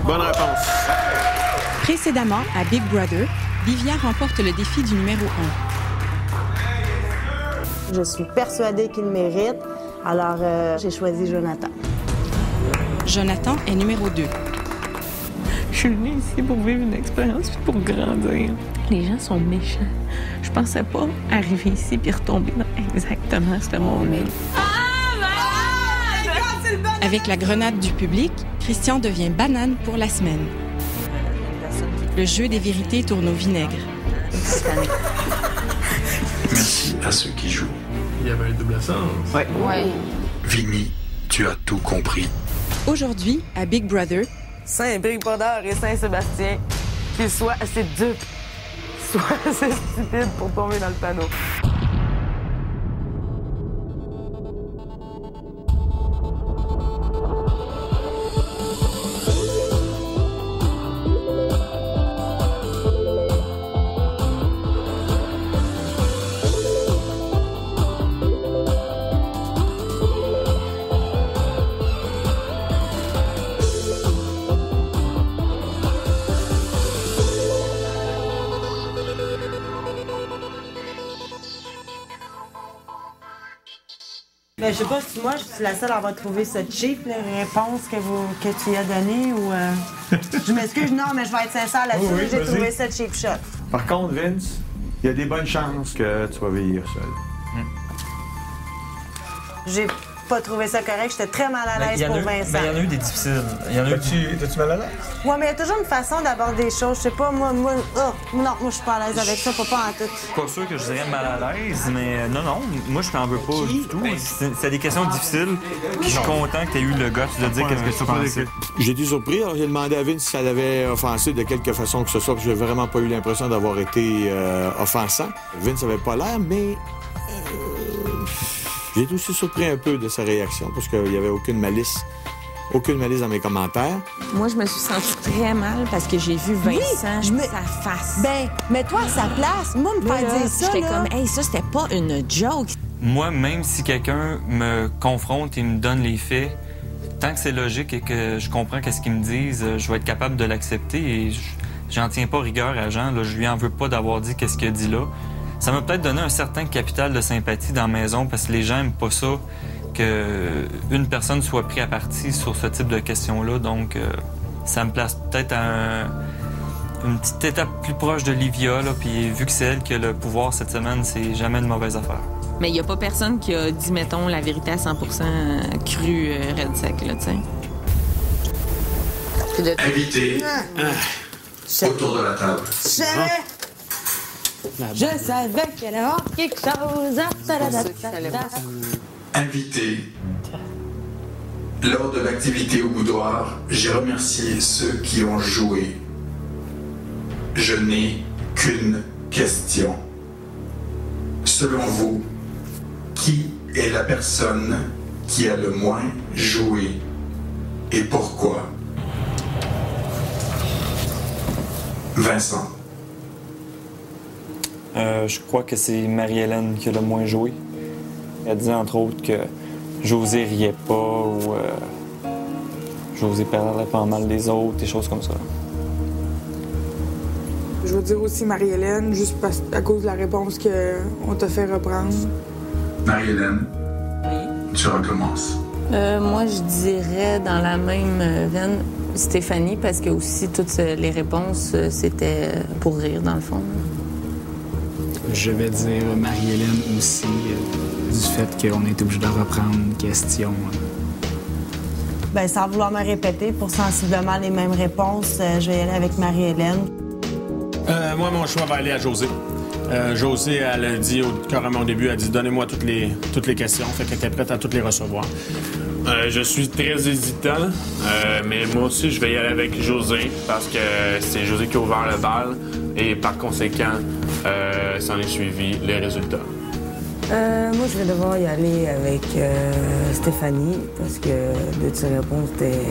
Bonne réponse. Précédemment, à Big Brother, Livia remporte le défi du numéro 1. Je suis persuadée qu'il mérite, alors j'ai choisi Jonathan. Jonathan est numéro 2. Je suis venue ici pour vivre une expérience puis pour grandir. Les gens sont méchants. Je pensais pas arriver ici puis retomber dans exactement ce monde-là. Avec la grenade du public, Christian devient banane pour la semaine. Le jeu des vérités tourne au vinaigre. Merci à ceux qui jouent. Il y avait un double sens. Ouais. Vinny, tu as tout compris. Aujourd'hui, à Big Brother, Saint-Brice-Brodeur et Saint-Sébastien, qu'ils soient assez dupes, soit assez stupides pour tomber dans le panneau. Ben, je sais pas si moi, je suis la seule à avoir trouvé ce cheap, les réponses que tu as données ou... Je m'excuse, non, mais je vais être sincère là-dessus. Oui, j'ai vas-y. trouvé ça cheap shot. Par contre, Vince, il y a des bonnes chances que tu vas vieillir seul. J'ai pas trouvé ça correct. J'étais très mal à l'aise pour Vincent. Il y en a eu des difficiles. T'es-tu mal à l'aise? Ouais, mais il y a toujours une façon d'aborder les choses. Je sais pas, moi, non, moi, je suis pas à l'aise avec ça, pas en tout. Pas sûr que je dirais mal à l'aise, mais non, moi, je t'en veux pas du tout. C'est des questions difficiles, puis je suis content que tu aies eu le gars de dire qu'est-ce que tu pensais. J'ai été surpris. Alors, j'ai demandé à Vince si ça l'avait offensé de quelque façon que ce soit, parce que j'ai vraiment pas eu l'impression d'avoir été offensant. Vince avait pas l'air, mais... J'ai été aussi surpris un peu de sa réaction, parce qu'il n'y avait aucune malice dans mes commentaires. Moi, je me suis sentie très mal parce que j'ai vu Vincent, sa face. Ben, mets-toi à sa place. Moi, me faire dire ça, j'étais là... comme, hey, ça, c'était pas une joke. Moi, même si quelqu'un me confronte et me donne les faits, tant que c'est logique et que je comprends qu'est-ce qu'ils me disent, je vais être capable de l'accepter et j'en tiens pas rigueur à Jean. Là, je lui en veux pas d'avoir dit qu'est-ce qu'il a dit là. Ça m'a peut-être donné un certain capital de sympathie dans la maison parce que les gens n'aiment pas ça, qu'une personne soit prise à partie sur ce type de questions-là. Donc, ça me place peut-être à une petite étape plus proche de Livia. Là, puis vu que c'est elle qui a le pouvoir cette semaine, c'est jamais une mauvaise affaire. Mais il n'y a pas personne qui a dit, mettons, la vérité à 100% crue, red sec, là, tu sais. Invité autour de la table. Je savais qu'elle allait avoir quelque chose. Invité. Lors de l'activité au boudoir, j'ai remercié ceux qui ont joué. Je n'ai qu'une question. Selon vous, qui est la personne qui a le moins joué et pourquoi? Vincent. Je crois que c'est Marie-Hélène qui a le moins joué. Elle disait entre autres que José riait pas ou José parlait pas mal des autres, des choses comme ça. Je veux dire aussi Marie-Hélène, juste à cause de la réponse qu'on t'a fait reprendre. Marie-Hélène, Oui. tu recommences. Moi, je dirais dans la même veine Stéphanie, parce que aussi toutes les réponses, c'était pour rire, dans le fond. Je vais dire Marie-Hélène aussi, du fait qu'on est obligé de reprendre une question. Ben, sans vouloir me répéter, pour sensiblement les mêmes réponses, je vais y aller avec Marie-Hélène. Moi, mon choix va aller à José. José, elle a dit carrément au début, elle a dit « Donnez-moi toutes les questions », fait qu'elle était prête à toutes les recevoir. Je suis très hésitant, mais moi aussi, je vais y aller avec José, parce que c'est José qui a ouvert le bal, et par conséquent, s'en est suivi les résultats. Moi, je vais devoir y aller avec Stéphanie, parce que de ses réponses étaient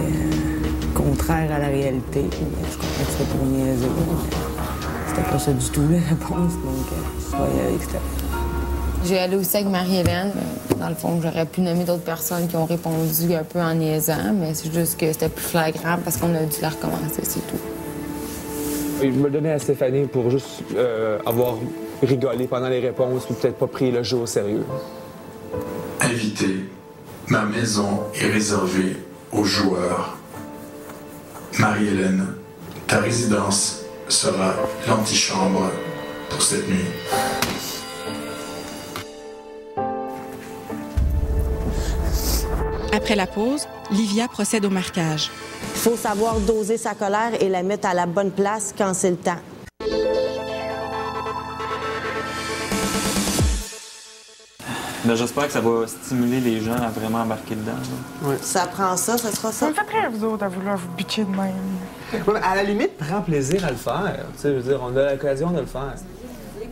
contraires à la réalité. Je comprends que c'était pour niaiser, mais c'était pas ça du tout, la réponse, donc je vais y aller avec Stéphanie. J'ai allé aussi avec Marie-Hélène. Dans le fond, j'aurais pu nommer d'autres personnes qui ont répondu un peu en niaisant, mais c'est juste que c'était plus flagrant parce qu'on a dû la recommencer, c'est tout. Je me le donnais à Stéphanie pour juste avoir rigolé pendant les réponses ou peut-être pas pris le jeu au sérieux. Invité, ma maison est réservée aux joueurs. Marie-Hélène, ta résidence sera l'antichambre pour cette nuit. Après la pause, Livia procède au marquage. Il faut savoir doser sa colère et la mettre à la bonne place quand c'est le temps. Ben, j'espère que ça va stimuler les gens à vraiment embarquer dedans. Ouais. Ça prend ça, ça sera ça. Ça me fait très vous autres à vouloir vous butcher de même. Ouais, à la limite, prends plaisir à le faire. Tu sais, je veux dire, on a l'occasion de le faire.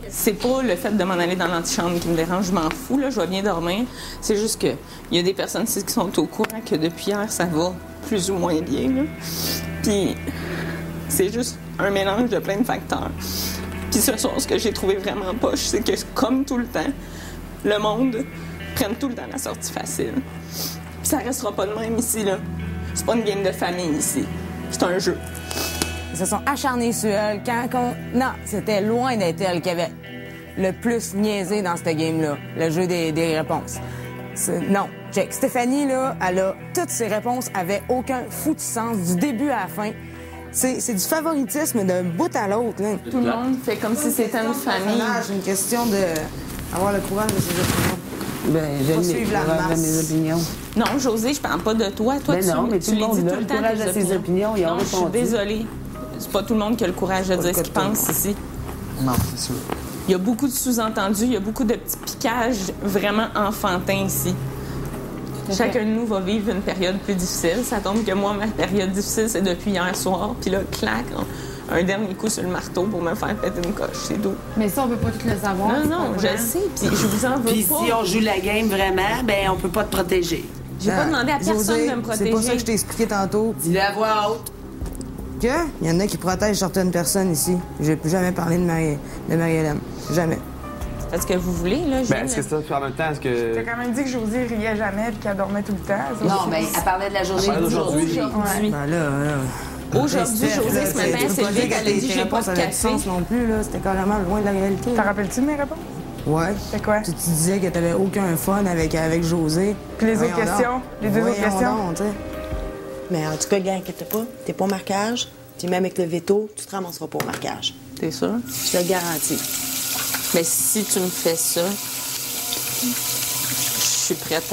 C'est pas le fait de m'en aller dans l'antichambre qui me dérange, je m'en fous, là, je vais bien dormir. C'est juste que il y a des personnes ici qui sont au courant que depuis hier, ça va plus ou moins bien, là. Puis c'est juste un mélange de plein de facteurs. Puis ce soir, ce que j'ai trouvé vraiment poche, c'est que comme tout le temps, le monde prenne tout le temps la sortie facile. Puis ça restera pas de même ici, là. C'est pas une game de famille ici. C'est un jeu. Ils se sont acharnés sur elle Non, c'était loin d'être elle qui avait le plus niaisé dans cette game-là, le jeu des réponses. Non, check. Stéphanie, là, elle a... Toutes ses réponses avaient aucun foutu sens du début à la fin. C'est du favoritisme d'un bout à l'autre. Là. Tout le monde fait comme si c'était une famille. C'est une question de avoir le courage de ses opinions. Ben, j'aime le courage de mes opinions. Non, Josée, je parle pas de toi. Toi, ben non, mais tout le monde a le courage de ses opinions. Ils ont répondu. Je suis désolée. C'est pas tout le monde qui a le courage de dire ce qu'il pense ici. Non, c'est sûr. Il y a beaucoup de sous-entendus, il y a beaucoup de petits piquages vraiment enfantins ici. Chacun de nous va vivre une période plus difficile. Ça tombe que moi, ma période difficile, c'est depuis hier soir. Puis là, clac, un dernier coup sur le marteau pour me faire péter une coche, c'est tout. Mais ça, on peut pas tout le savoir. Non, je le sais, puis je vous en veux puis pas. Puis si on joue la game vraiment, ben on peut pas te protéger. J'ai pas demandé à personne de me protéger. C'est pas ça que je t'ai expliqué tantôt. Dis-le à voix haute. Il y en a qui protègent certaines personnes ici. J'ai plus jamais parlé de Marie-Hélène. Jamais. C'est ce que vous voulez, là, Ben, est-ce que ça, en même temps, est-ce que... T'as quand même dit que Josée riait jamais et qu'elle dormait tout le temps. Non, mais elle parlait de la journée d'aujourd'hui. Ben là... Aujourd'hui, Josée, ce matin, c'est lui qui a dit que j'ai pas de café. Non plus, là. C'était carrément loin de la réalité. T'en rappelles-tu de mes réponses? Ouais. C'est quoi? Tu disais que t'avais aucun fun avec Josée. Puis les autres questions? Les deux autres questions? Mais en tout cas, gars, inquiète pas. T'es pas au marquage. Puis même avec le veto, tu te ramasseras pas au marquage. T'es sûr? Je te le garantis. Mais si tu me fais ça, je suis prête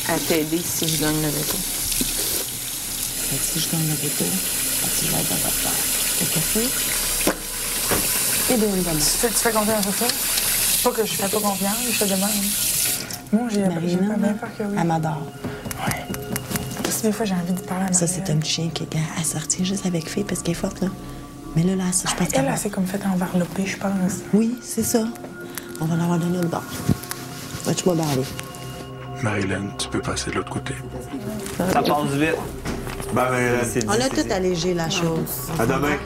à t'aider si je gagne le veto. Si je gagne le veto, tu vas être dans votre part. Le café et des bonnes. Tu fais confiance à ça? Pas que je fais pas confiance, je fais de même. Moi, j'ai pas bien peur que oui. Elle m'adore. Ouais. Parce que des fois, j'ai envie de parler à Marie. Ça, c'est un petit chien qui a sorti juste avec Fille parce qu'elle est forte, là. Mais là, je pense qu'elle... Elle, c'est comme fait envelopper, je pense. Oui, c'est ça. On va l'avoir donné une barre. Tu m'as barré. Marie-Hélène, tu peux passer de l'autre côté. Ça passe vite. Ben, on a tout allégé la chose. À demain.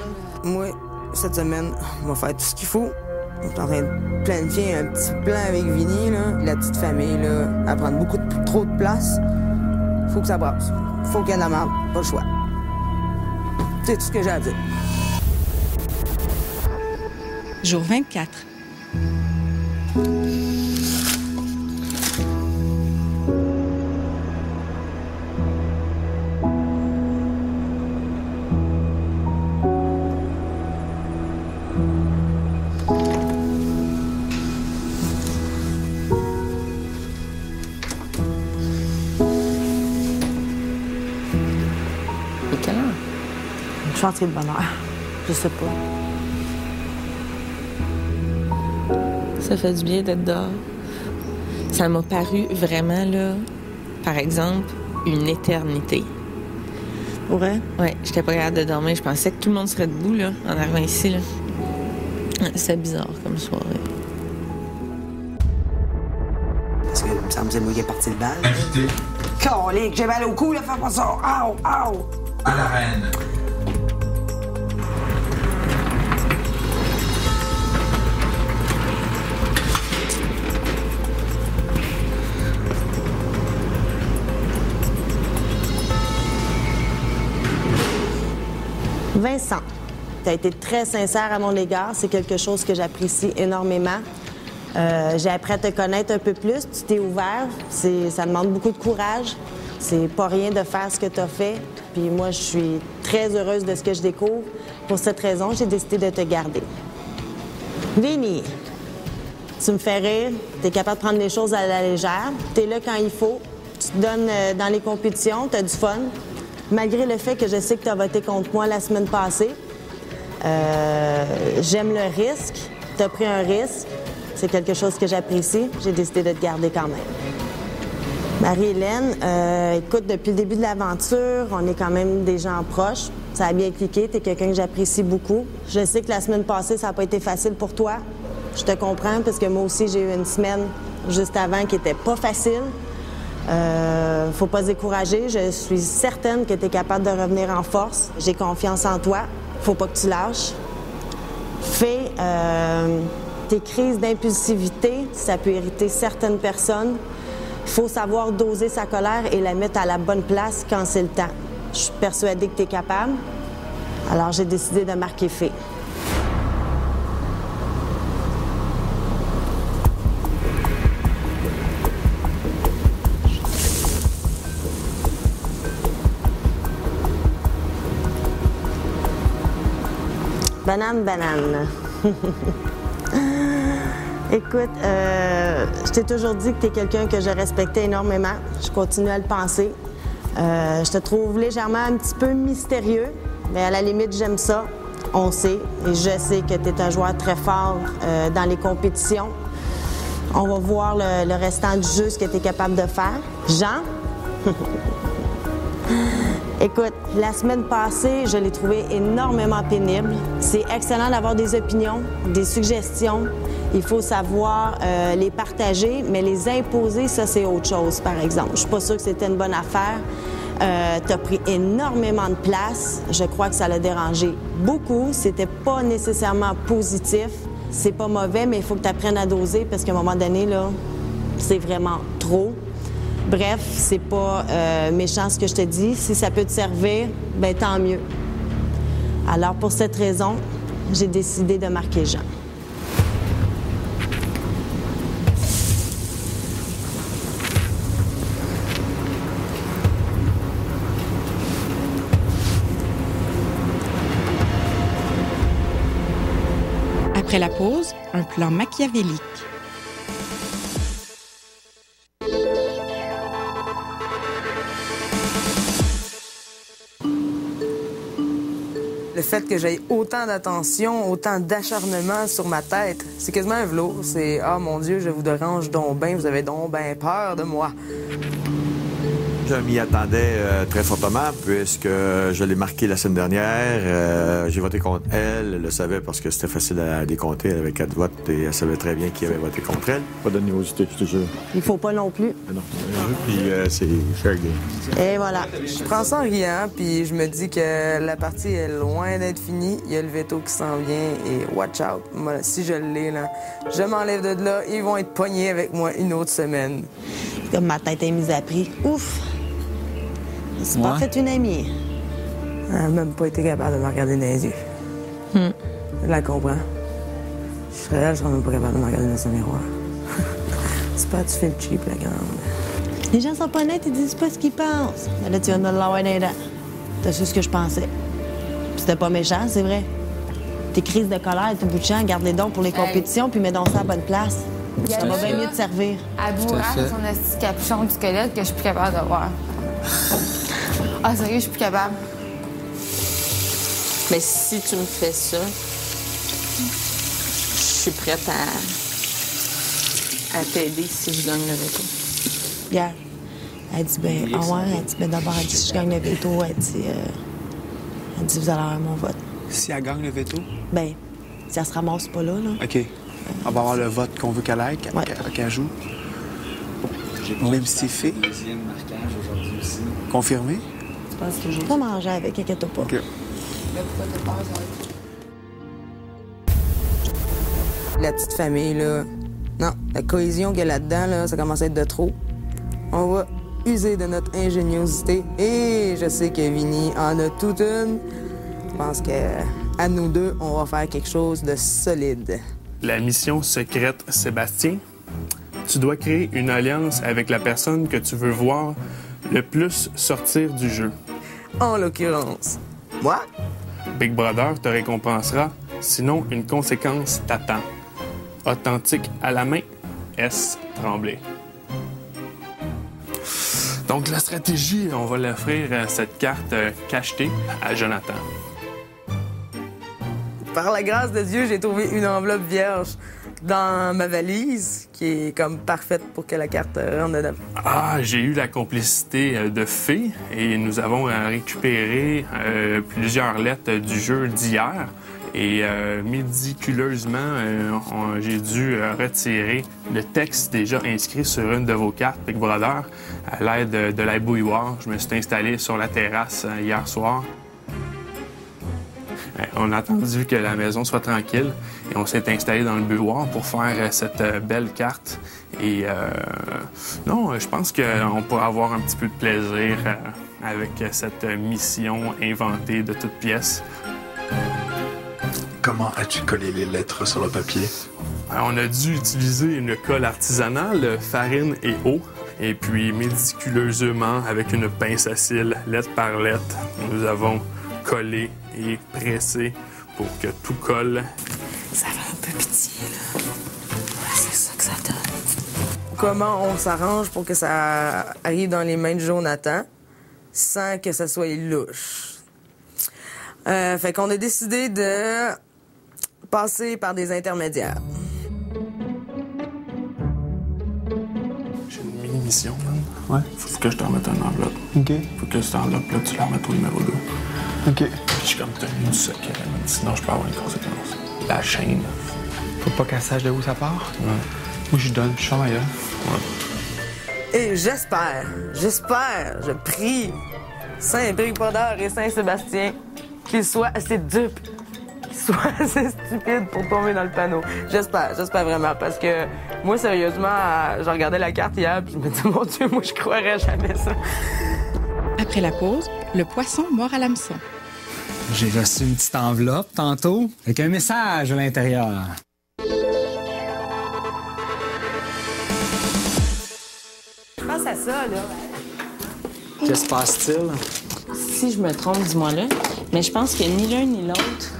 Moi, cette semaine, on va faire tout ce qu'il faut. On est en train de planifier un petit plan avec Vinny, là. La petite famille, là, elle prend trop de place. Faut que ça brasse. Faut qu'il y ait de la merde. Pas le choix. C'est tout ce que j'ai à dire. Jour 24. Chantier de bonheur. Je sais pas. Ça fait du bien d'être dehors. Ça m'a paru vraiment, là, par exemple, une éternité. Ouais? Ouais, j'étais pas capable de dormir. Je pensais que tout le monde serait debout, là, en arrivant ici, là. C'est bizarre comme soirée. Parce que, il me semble que c'est moi qui ai parti le bal. Invité. Colique, j'ai mal au cou, là, fais pas ça. Au, au. À la reine. Vincent, tu as été très sincère à mon égard. C'est quelque chose que j'apprécie énormément. J'ai appris à te connaître un peu plus. Tu t'es ouvert. Ça demande beaucoup de courage. C'est pas rien de faire ce que tu as fait. Puis moi, je suis très heureuse de ce que je découvre. Pour cette raison, j'ai décidé de te garder. Vinny, tu me fais rire. Tu es capable de prendre les choses à la légère. Tu es là quand il faut. Tu te donnes dans les compétitions. Tu as du fun. Malgré le fait que je sais que tu as voté contre moi la semaine passée. J'aime le risque. Tu as pris un risque. C'est quelque chose que j'apprécie. J'ai décidé de te garder quand même. Marie-Hélène, écoute, depuis le début de l'aventure, on est quand même des gens proches. Ça a bien cliqué. Tu es quelqu'un que j'apprécie beaucoup. Je sais que la semaine passée, ça n'a pas été facile pour toi. Je te comprends parce que moi aussi, j'ai eu une semaine juste avant qui n'était pas facile. Faut pas se décourager. Je suis certaine que tu es capable de revenir en force. J'ai confiance en toi. Faut pas que tu lâches. Fais tes crises d'impulsivité, ça peut irriter certaines personnes. Il faut savoir doser sa colère et la mettre à la bonne place quand c'est le temps. Je suis persuadée que tu es capable. Alors, j'ai décidé de marquer Fée. Banane, banane. Écoute, je t'ai toujours dit que tu es quelqu'un que je respectais énormément. Je continue à le penser. Je te trouve légèrement un petit peu mystérieux, mais à la limite, j'aime ça. On sait. Et je sais que tu es un joueur très fort dans les compétitions. On va voir le restant du jeu, ce que tu es capable de faire. Jean? Écoute, la semaine passée, je l'ai trouvé énormément pénible. C'est excellent d'avoir des opinions, des suggestions. Il faut savoir les partager, mais les imposer, ça, c'est autre chose, par exemple. Je suis pas sûre que c'était une bonne affaire. Tu as pris énormément de place. Je crois que ça l'a dérangé beaucoup. C'était pas nécessairement positif. C'est pas mauvais, mais il faut que tu apprennes à doser parce qu'à un moment donné, là, c'est vraiment trop. Bref, c'est pas méchant ce que je te dis. Si ça peut te servir, bien, tant mieux. Alors, pour cette raison, j'ai décidé de marquer Jean. Après la pause, un plan machiavélique. Le fait que j'aie autant d'attention, autant d'acharnement sur ma tête, c'est quasiment un velours. C'est « Ah, mon Dieu, je vous dérange donc bien, vous avez donc bien peur de moi. » Je m'y attendais très fortement puisque je l'ai marqué la semaine dernière. J'ai voté contre elle. Elle le savait parce que c'était facile à décompter. Elle avait 4 votes et elle savait très bien qui avait voté contre elle. Pas d'animosité, je te jure. Il faut pas non plus. Non, puis c'est fair game. Et voilà. Je prends ça en riant, puis je me dis que la partie est loin d'être finie. Il y a le veto qui s'en vient et watch out. Moi, si je l'ai, là, je m'enlève de là. Ils vont être pognés avec moi une autre semaine. Comme ma tête est mise à prix. Ouf! C'est pas fait une amie. Elle n'a même pas été capable de me regarder dans les yeux. Je la comprends. Je serais là, je serais même pas capable de me regarder dans son miroir. C'est pas, tu fais le cheap, la grande. Les gens sont pas nets, ils disent pas ce qu'ils pensent. Mais là, tu viens de l'avoir dans les dents. T'as su ce que je pensais. Puis c'était pas méchant, c'est vrai. Tes crises de colère, tout bout de champ, garde les dons pour les compétitions, puis mets donc ça à la bonne place. Ça va bien mieux te servir. À bourrage, son esti capuchon du squelette que je suis plus capable de voir. Ah, sérieux, je suis plus capable. Mais si tu me fais ça, je suis prête à t'aider si je gagne le veto. Yeah. Elle dit, ben, ah ouais, elle dit, ben d'abord, elle dit, si je gagne le veto, elle dit, vous allez avoir mon vote. Si elle gagne le veto? Ben, si elle se ramasse pas là. OK. On va avoir le vote qu'on veut qu'elle aille, qu'elle joue. Même si c'est fait. Deuxième marquage aujourd'hui aussi. Confirmé? Je pense que je vais pas manger avec, inquiète pas. OK. La petite famille, là. Non, la cohésion qu'il y a là-dedans, là, ça commence à être de trop. On va user de notre ingéniosité. Et je sais que Vinny en a toute une. Je pense qu'à nous deux, on va faire quelque chose de solide. La mission secrète Sébastien. Tu dois créer une alliance avec la personne que tu veux voir le plus sortir du jeu. En l'occurrence, moi? Big Brother te récompensera, sinon une conséquence t'attend. Authentique à la main, S. Tremblay. Donc la stratégie, on va l'offrir cette carte cachetée à Jonathan. Par la grâce de Dieu, j'ai trouvé une enveloppe vierge dans ma valise qui est comme parfaite pour que la carte rentre dedans. Ah, j'ai eu la complicité de Fée et nous avons récupéré plusieurs lettres du jeu d'hier. Et médiculeusement, j'ai dû retirer le texte déjà inscrit sur une de vos cartes, Big Brother, à l'aide de la bouilloire. Je me suis installé sur la terrasse hier soir. On a attendu que la maison soit tranquille et on s'est installé dans le bouilloire pour faire cette belle carte. Et non, je pense qu'on pourra avoir un petit peu de plaisir avec cette mission inventée de toutes pièces. Comment as-tu collé les lettres sur le papier? On a dû utiliser une colle artisanale, farine et eau. Et puis, méticuleusement, avec une pince à cils, lettre par lettre, nous avons collé et pressé pour que tout colle. Ça va un peu pitié, là. Ouais, c'est ça que ça donne. Comment on s'arrange pour que ça arrive dans les mains de Jonathan sans que ça soit louche? Fait qu'on a décidé de passer par des intermédiaires. J'ai une mini-mission, man. Ouais. Faut que je t'en mette une enveloppe. OK. Faut que cette enveloppe-là, tu la remettes au numéro 2. OK. Puis je suis comme tenu du secret, man. Sinon je peux avoir une conséquence. La chaîne. Faut pas qu'elle sache de où ça part. Ouais. Moi, je donne, je suis là. Ouais. Et j'espère, je prie Saint Big Brother et Saint Sébastien qu'ils soient assez dupes, qu'ils soient assez stupides pour tomber dans le panneau. J'espère vraiment, parce que moi, sérieusement, je regardais la carte hier puis je me disais, mon Dieu, moi, je croirais jamais ça. Après la pause, le poisson mord à l'hameçon. J'ai reçu une petite enveloppe tantôt avec un message à l'intérieur. Je pense à ça, là. Qu'est-ce qui se passe-t-il? Si je me trompe, dis-moi là. Mais je pense que ni l'un ni l'autre,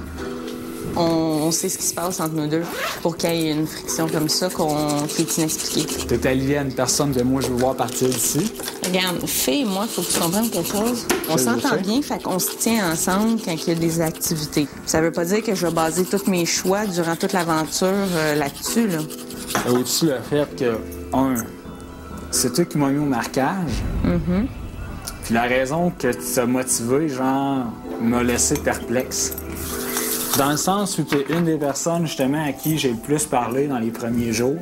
on sait ce qui se passe entre nous deux pour qu'il y ait une friction comme ça qui est inexpliquée. T'es allié à une personne que moi, je veux voir partir d'ici. Regarde, Fée et moi, il faut que tu comprennes quelque chose. On s'entend bien, fait qu'on se tient ensemble quand il y a des activités. Ça veut pas dire que je vais baser tous mes choix durant toute l'aventure là-dessus, là. Au-dessus le fait que, c'est toi qui m'as mis au marquage. Mm-hmm. Puis la raison que tu t'as motivé, genre, m'a laissé perplexe. Dans le sens où tu es une des personnes, justement, à qui j'ai le plus parlé dans les premiers jours.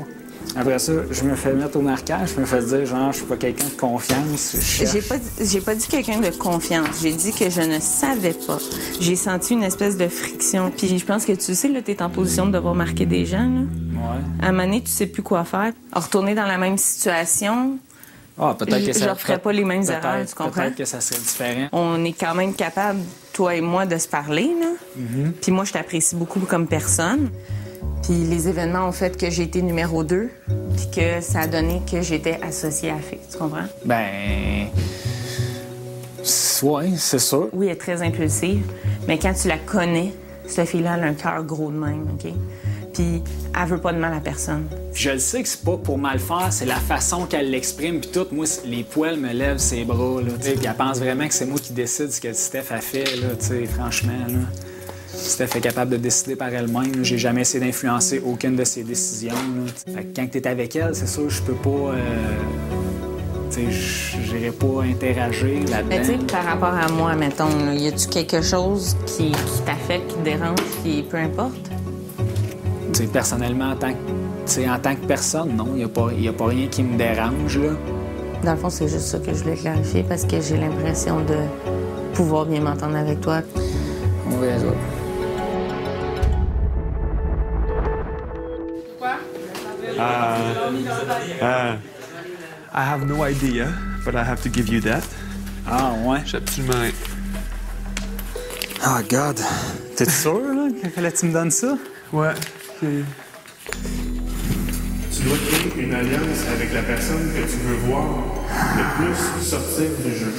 Après ça, je me fais mettre au marquage, je me fais dire, genre, je suis pas quelqu'un de confiance. J'ai pas dit quelqu'un de confiance. J'ai dit que je ne savais pas. J'ai senti une espèce de friction. Puis je pense que tu sais, là, t'es en position de devoir marquer des gens, là. Ouais. À un moment donné, tu sais plus quoi faire. Retourner dans la même situation... Ah, peut-être que ça... Je referais pas les mêmes erreurs, tu comprends? Peut-être que ça serait différent. On est quand même capable, toi et moi, de se parler, là. Mm-hmm. Puis moi, je t'apprécie beaucoup comme personne. Puis les événements ont fait que j'ai été numéro 2, puis que ça a donné que j'étais associée à Fée, tu comprends? Ben... Ouais, c'est sûr. Oui, elle est très impulsive, mais quand tu la connais, cette fille-là, elle a un cœur gros de même, OK? Puis elle veut pas de mal à personne. Je le sais que c'est pas pour mal faire, c'est la façon qu'elle l'exprime, puis tout. Moi, les poils me lèvent ses bras, là, tu sais. Puis elle pense vraiment que c'est moi qui décide ce que Steph a fait, là, tu sais, franchement, là. Steph est capable de décider par elle-même, là. J'ai jamais essayé d'influencer aucune de ses décisions, là. Fait que quand t'es avec elle, c'est sûr, je peux pas... tu sais, j'irai pas interagir là-dedans. Mais tu sais, par rapport à moi, mettons, là, y a-tu quelque chose qui t'affecte, qui te dérange, qui peu importe? Tu sais, personnellement, en tant que personne, non, il n'y a pas rien qui me dérange, là. Dans le fond, c'est juste ça que je voulais clarifier parce que j'ai l'impression de pouvoir bien m'entendre avec toi. On verra. Quoi? I have no idea, but I have to give you that. Ah, ouais? J'ai absolument... Oh, God. T'es sûr, là, qu'il fallait que tu me donnes ça? Ouais. Tu dois créer une alliance avec la personne que tu veux voir le plus sortir du jeu.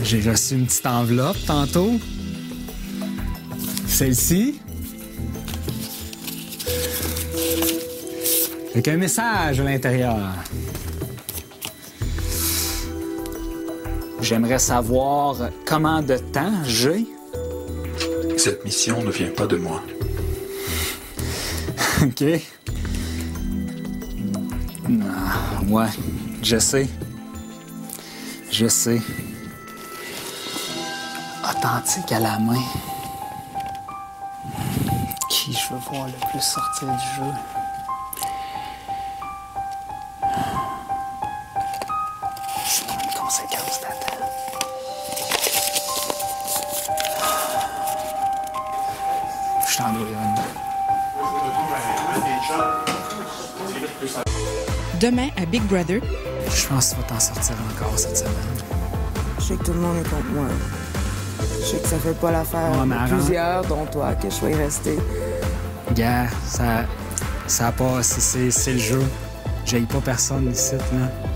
J'ai reçu une petite enveloppe tantôt. Celle-ci. Avec un message à l'intérieur. J'aimerais savoir comment de temps j'ai. Cette mission ne vient pas de moi. OK. Ouais, je sais. Je sais. Authentique à la main. Qui je veux voir le plus sortir du jeu? C'est une conséquence d'attente. Je t'en dois une. Demain, à Big Brother, Je pense que tu vas t'en sortir encore cette semaine. Je sais que tout le monde est contre moi. Je sais que ça fait pas l'affaire Ouais, mais de arrête. plusieurs, dont toi, que je sois resté. Gars, ça passe, c'est le jeu. J'haïs pas personne ici, là.